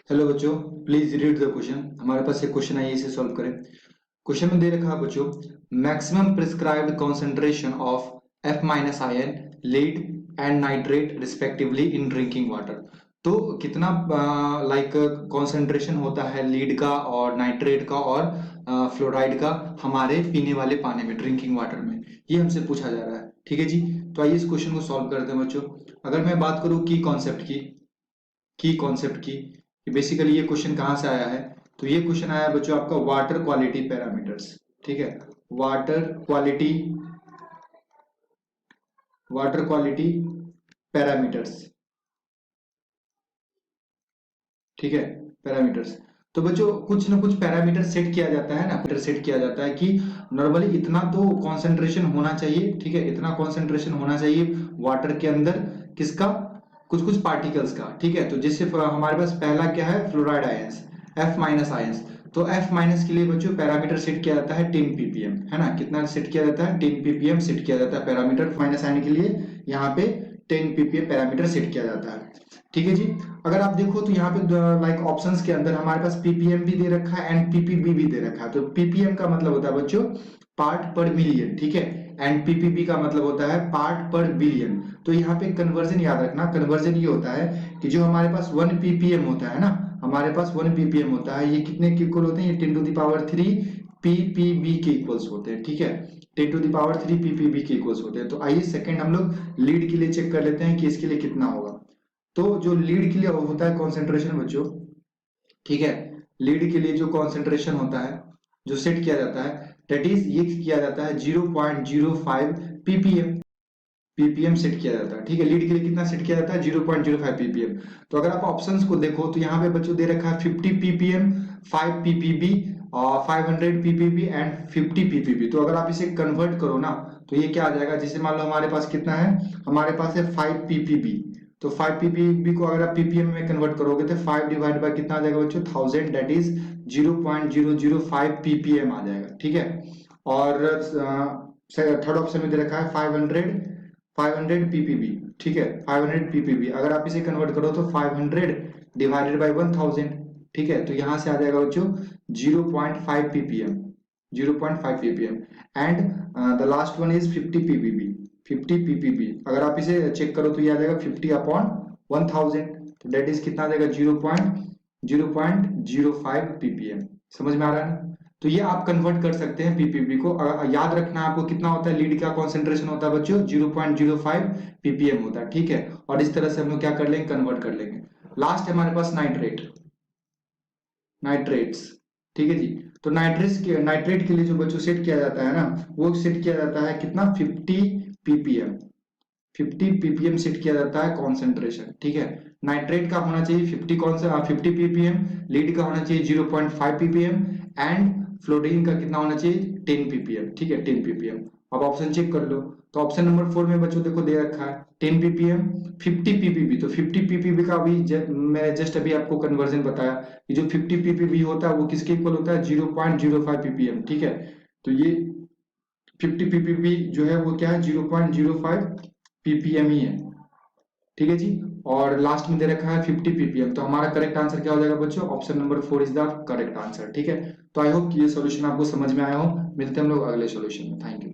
Hello बच्चों, please read the question. हमारे पास एक क्वेश्चन है, इसे सॉल्व करें। क्वेश्चन में दे रखा है बच्चों, maximum prescribed concentration of F minus ion, lead and nitrate respectively in drinking water. तो कितना कॉन्सेंट्रेशन होता है लीड का और नाइट्रेट का और फ्लोराइड का हमारे पीने वाले पानी में, ड्रिंकिंग वाटर में, ये हमसे पूछा जा रहा है। ठीक है जी। तो आइए इस क्वेश्चन को सॉल्व करते हैं बच्चों। अगर मैं बात करूं की बेसिकली ये क्वेश्चन कहाँ से आया है, तो ये क्वेश्चन आया बच्चों आपका वाटर क्वालिटी पैरामीटर्स। ठीक है, water quality water quality parameters. ठीक है, पैरामीटर्स। तो बच्चों कुछ ना कुछ पैरामीटर सेट किया जाता है ना, पैरामीटर सेट किया जाता है कि नॉर्मली इतना तो कंसंट्रेशन होना चाहिए। ठीक है, इतना कंसंट्रेशन होना चाहिए वाटर के अंदर, किसका, कुछ कुछ पार्टिकल्स का। ठीक है, तो जैसे हमारे पास पहला क्या है, fluoride ions, F minus ions. तो F माइनस के लिए बच्चों पैरामीटर सेट किया जाता है 10 ppm, है ना। कितना सेट किया जाता है, 10 ppm सेट किया जाता है पैरामीटर माइनस आयन के लिए। यहाँ पे 10 ppm पैरामीटर सेट किया जाता है। ठीक है जी। अगर आप देखो तो यहाँ पे ऑप्शंस के अंदर हमारे पास ppm भी दे रखा है एंड ppb भी दे रखा है। तो ppm का मतलब होता है बच्चों पार्ट पर मिलियन। ठीक है, एंड ppb का मतलब होता है पार्ट पर बिलियन। तो यहाँ पे कन्वर्जन याद रखना, कन्वर्जन ये होता है कि जो हमारे पास 1 ppm होता है ना, हमारे पास 1 ppm होता है, ये कितने के इक्वल होते हैं, ये 10 टू द पावर 3 ppb के इक्वल्स होते हैं। ठीक है, 10 टू द पावर 3 ppb के इक्वल्स होते हैं। तो आइए सेकंड हम लोग लीड के लिए चेक कर लेते हैं कि इसके लिए कितना होगा। तो जो लीड के लिए होता है कॉन्सेंट्रेशन बच्चों, ठीक है, लीड के लिए जो कॉन्सेंट्रेशन होता है, जो सेट किया जाता है, दैट इज ये किया जाता है 0.05 ppm। पीपीएम सेट किया जाता है। ठीक है, लीड के लिए कितना सेट किया जाता है, 0.05 पीपीएम। तो अगर आप ऑप्शंस को देखो तो यहाँ पे बच्चों दे रखा है 50 पीपीएम, 5 पीपीबी और 500 पीपीबी एंड 50 पीपीबी। तो अगर आप इसे कन्वर्ट करो ना, तो ये क्या आ जाएगा, जैसे मान लो हमारे पास कितना है, हमारे पास है 5 पीपीबी। तो 5 पीपीबी को अगर आप पीपीएम में कन्वर्ट करोगे तो 5 डिवाइड बाय कितना आ जाएगा बच्चों, 1000, दैट इज 0.005 पीपीएम आ जाएगा। ठीक है, और थर्ड ऑप्शन में दे रखा है 500 ppb। ठीक है, 500 ppb अगर आप इसे कन्वर्ट करो तो 500 डिवाइडेड बाय 1000। ठीक है, तो यहां से आ जाएगा बच्चों 0.5 ppm, 0.5 ppm। And the last one is 50 ppb, 50 ppb अगर आप इसे चेक करो तो ये आ जाएगा 50 अपॉन 1000। तो दैट इज कितना आ जाएगा, 0.05 ppm। समझ में आ रहा है ना। तो ये आप कन्वर्ट कर सकते हैं पीपीबी को। याद रखना आपको कितना होता है, लीड का कॉन्सेंट्रेशन होता है बच्चों 0.05 पीपीएम होता है। ठीक है, और इस तरह से हम लोग क्या कर लेंगे, कन्वर्ट कर लेंगे। लास्ट है हमारे पास नाइट्रेट्स। ठीक है जी। तो नाइट्रेट के लिए जो बच्चों सेट किया जाता है ना, वो सेट किया जाता है कितना, 50 पीपीएम। 50 ppm सेट किया जाता है कॉन्सेंट्रेशन। ठीक है, नाइट्रेट का होना चाहिए 50 ppm, लीड का होना चाहिए 0.5 ppm एंड फ्लोरीन का कितना होना चाहिए, 10 ppm। ठीक है, 10 ppm। अब ऑप्शन चेक कर लो। तो ऑप्शन नंबर 4 में बच्चों देखो दे रखा है 10 ppm, 50 ppb। तो 50 ppb का भी मैंने जस्ट अभी आपको कन्वर्जन बताया कि जो 50 ppb होता है वो किसके इक्वल होता है, 0.05 ppm। ठीक है, तो ये 50 ppb जो है वो क्या है, 0.05 ppm ही है। ठीक है जी। और लास्ट में दे रखा है 50 ppm। तो हमारा करेक्ट आंसर क्या हो जाएगा बच्चों, option number 4 is the correct answer. ठीक है, तो आई होप कि ये सॉल्यूशन आपको समझ में आया हो। मिलते हैं हम लोग अगले सॉल्यूशन में। Thank you.